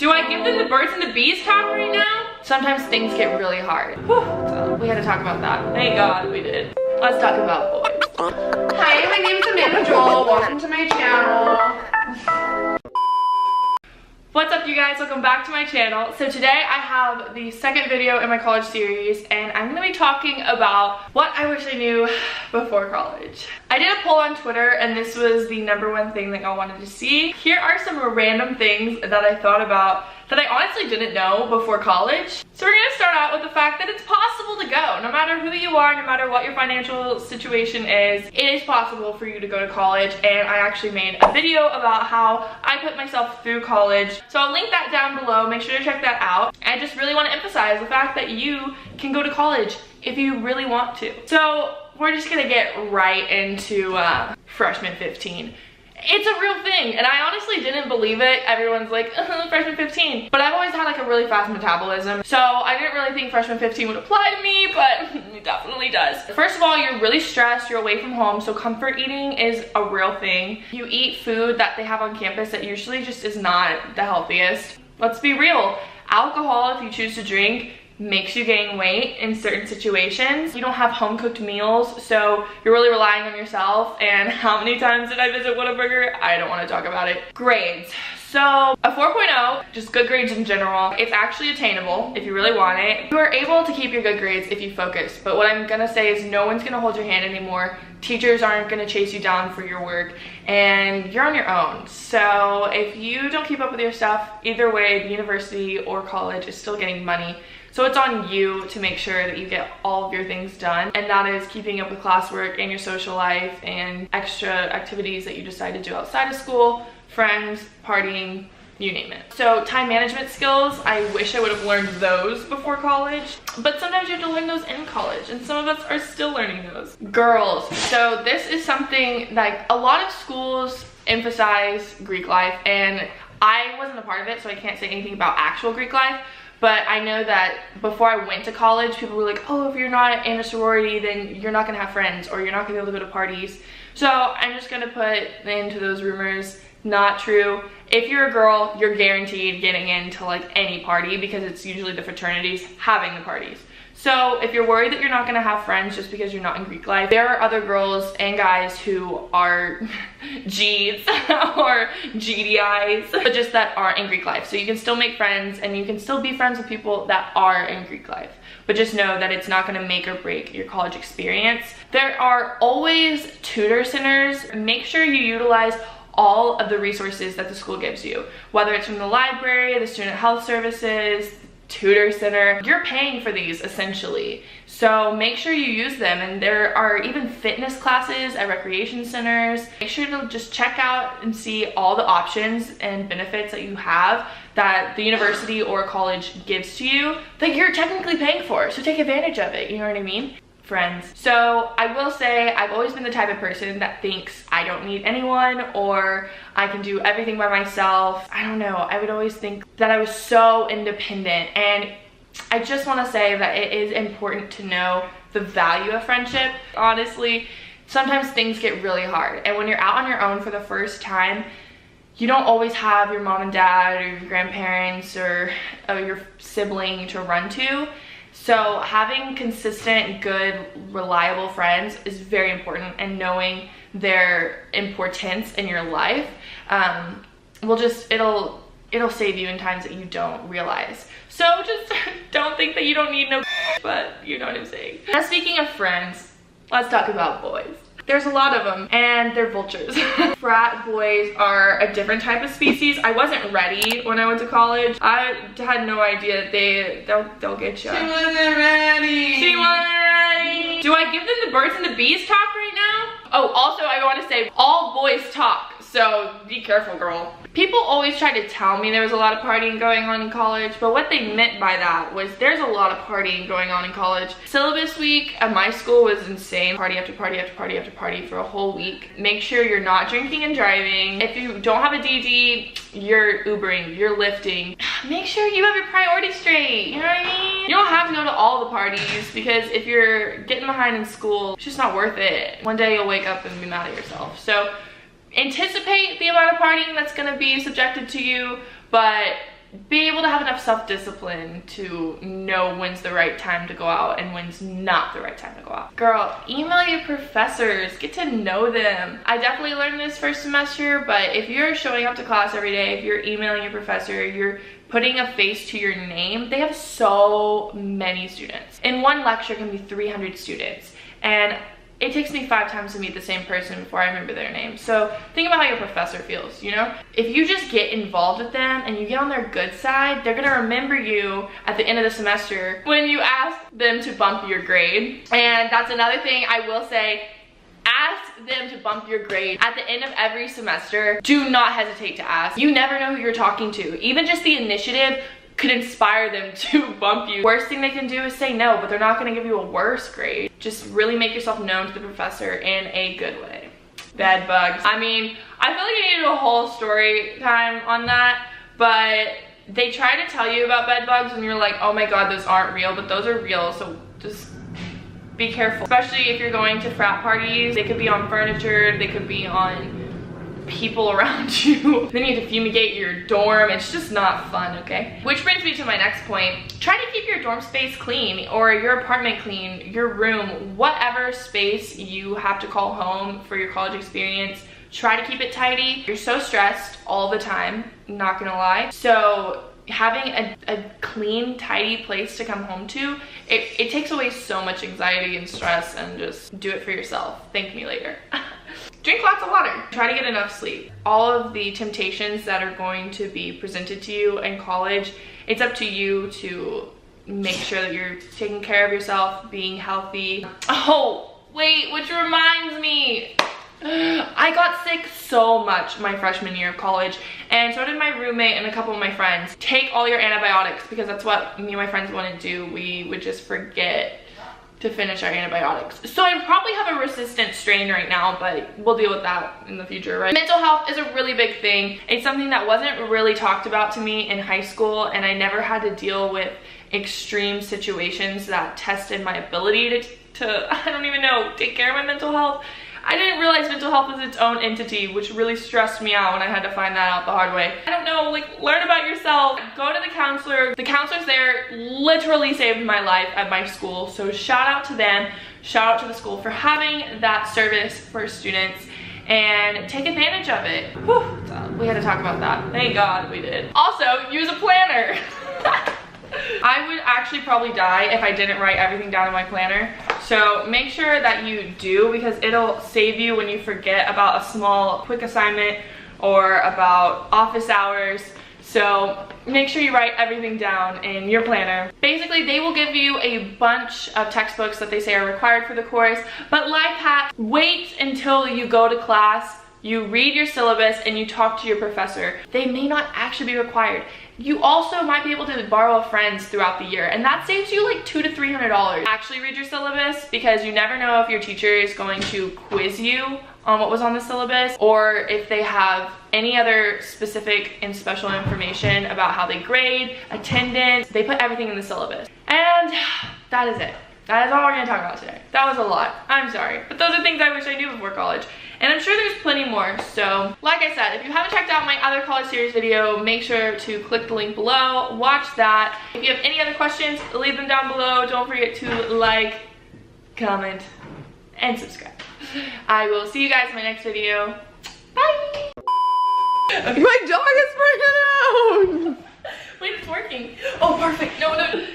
Do I give them the birds and the bees talk right now? Sometimes things get really hard. Whew. So we had to talk about that. Thank God we did. Let's talk about boys. Hi, my name is Amandajewell. Welcome to my channel. What's up, you guys? Welcome back to my channel. So today I have the second video in my college series, and I'm going to be talking about what I wish I knew before college. I did a poll on Twitter, and this was the #1 thing that y'all wanted to see. Here are some random things that I thought about that I honestly didn't know before college. So we're going to start out with the fact that it's possible to go. No matter who you are, no matter what your financial situation is, it is possible for you to go to college. And I actually made a video about how I put myself through college. So I'll link that down below. Make sure to check that out. I just really want to emphasize the fact that you can go to college if you really want to. So we're just going to get right into freshman 15. It's a real thing, and I honestly didn't believe it. Everyone's like, freshman 15. But I've always had like a really fast metabolism, so I didn't really think freshman 15 would apply to me, but it definitely does. First of all, you're really stressed, you're away from home, so comfort eating is a real thing. You eat food that they have on campus that usually just is not the healthiest. Let's be real. Alcohol, if you choose to drink, makes you gain weight in certain situations. You don't have home cooked meals, so you're really relying on yourself. And how many times did I visit Whataburger? I don't want to talk about it. Grades. So a 4.0, just good grades in general. It's actually attainable if you really want it. You are able to keep your good grades if you focus. But what I'm gonna say is no one's gonna hold your hand anymore. Teachers aren't gonna chase you down for your work, and you're on your own. So if you don't keep up with your stuff, either way, the university or college is still getting money. So it's on you to make sure that you get all of your things done, and that is keeping up with classwork and your social life and extra activities that you decide to do outside of school, friends, partying, you name it. So time management skills, I wish I would have learned those before college, but sometimes you have to learn those in college, and some of us are still learning those. Girls, so this is something that a lot of schools emphasize Greek life, and I wasn't a part of it, so I can't say anything about actual Greek life. But I know that before I went to college, people were like, oh, if you're not in a sorority, then you're not gonna have friends, or you're not gonna be able to go to parties. So I'm just gonna put into those rumors, not true. If you're a girl, you're guaranteed getting into like any party, because it's usually the fraternities having the parties. So if you're worried that you're not gonna have friends just because you're not in Greek life, there are other girls and guys who are G's or GDIs, but just that aren't in Greek life. So you can still make friends, and you can still be friends with people that are in Greek life. But just know that it's not gonna make or break your college experience. There are always tutor centers. Make sure you utilize all of the resources that the school gives you, whether it's from the library, the student health services, tutor center. You're paying for these essentially, so make sure you use them. And there are even fitness classes at recreation centers. Make sure to just check out and see all the options and benefits that you have that the university or college gives to you that you're technically paying for, so take advantage of it, you know what I mean? Friends. So I will say I've always been the type of person that thinks I don't need anyone, or I can do everything by myself. I don't know, I would always think that I was so independent, and I just want to say that it is important to know the value of friendship. Honestly, sometimes things get really hard, and when you're out on your own for the first time, you don't always have your mom and dad or your grandparents or your sibling to run to. So having consistent, good, reliable friends is very important, and knowing their importance in your life it'll save you in times that you don't realize. So just don't think that you don't need no, but you know what I'm saying. Now, speaking of friends, let's talk about boys. There's a lot of them, and they're vultures. Frat boys are a different type of species. I wasn't ready when I went to college. I had no idea they'll get you. She wasn't ready. She wasn't ready. Do I give them the birds and the bees talk right now? Oh, also I want to say all boys talk, so be careful, girl. People always try to tell me there was a lot of partying going on in college, but what they meant by that was there's a lot of partying going on in college. Syllabus week at my school was insane. Party after party after party after party for a whole week. Make sure you're not drinking and driving. If you don't have a DD, you're Ubering, you're lifting. Make sure you have your priorities straight, you know what I mean? You don't have to go to all the parties, because if you're getting behind in school, it's just not worth it. One day you'll wake up and be mad at yourself. So anticipate the amount of partying that's going to be subjected to you, but be able to have enough self-discipline to know when's the right time to go out and when's not the right time to go out. Girl, email your professors, get to know them. I definitely learned this first semester, but if you're showing up to class every day, if you're emailing your professor, you're putting a face to your name. They have so many students. In one lecture can be 300 students, and it takes me 5 times to meet the same person before I remember their name. So think about how your professor feels, you know? If you just get involved with them and you get on their good side, they're gonna remember you at the end of the semester when you ask them to bump your grade. And that's another thing I will say, ask them to bump your grade at the end of every semester. Do not hesitate to ask. You never know who you're talking to. Even just the initiative could inspire them to bump you. Worst thing they can do is say no, but they're not gonna give you a worse grade. Just really make yourself known to the professor in a good way. Bed bugs. I mean, I feel like I needed a whole story time on that, but they try to tell you about bed bugs and you're like, oh my god, those aren't real, but those are real, so just be careful. Especially if you're going to frat parties. They could be on furniture, they could be on people around you. Then you have to fumigate your dorm. It's just not fun, okay? Which brings me to my next point. Try to keep your dorm space clean, or your apartment clean, your room, whatever space you have to call home for your college experience. Try to keep it tidy. You're so stressed all the time, not gonna lie. So having a clean, tidy place to come home to, it takes away so much anxiety and stress, and just do it for yourself. Thank me later. Drink lots of water. Try to get enough sleep. All of the temptations that are going to be presented to you in college, it's up to you to make sure that you're taking care of yourself, being healthy. Oh, wait, which reminds me. I got sick so much my freshman year of college, and so did my roommate and a couple of my friends. Take all your antibiotics, because that's what me and my friends wouldn't do. We would just forget to finish our antibiotics. So I probably have a resistant strain right now, but we'll deal with that in the future, right? Mental health is a really big thing. It's something that wasn't really talked about to me in high school, and I never had to deal with extreme situations that tested my ability to I don't even know, take care of my mental health. I didn't realize mental health was its own entity, which really stressed me out when I had to find that out the hard way. I don't know, like, learn about yourself, go to the counselor. The counselors there literally saved my life at my school, so shout out to them, shout out to the school for having that service for students, and take advantage of it. Whew, so we had to talk about that. Thank God we did. Also, use a planner. I would actually probably die if I didn't write everything down in my planner. So make sure that you do, because it'll save you when you forget about a small quick assignment or about office hours. So make sure you write everything down in your planner. Basically, they will give you a bunch of textbooks that they say are required for the course, but life hack, wait until you go to class, you read your syllabus, and you talk to your professor. They may not actually be required. You also might be able to borrow friends throughout the year, and that saves you like $200 to $300. Actually read your syllabus, because you never know if your teacher is going to quiz you on what was on the syllabus, or if they have any other specific and special information about how they grade, attendance. They put everything in the syllabus. And that is it. That is all we're gonna talk about today. That was a lot. I'm sorry. But those are things I wish I knew before college. And I'm sure there's plenty more. So, like I said, if you haven't checked out my other college series video, make sure to click the link below, watch that. If you have any other questions, leave them down below. Don't forget to like, comment, and subscribe. I will see you guys in my next video. Bye! Okay. My dog is freaking out! Wait, it's working. Oh, perfect. No, no.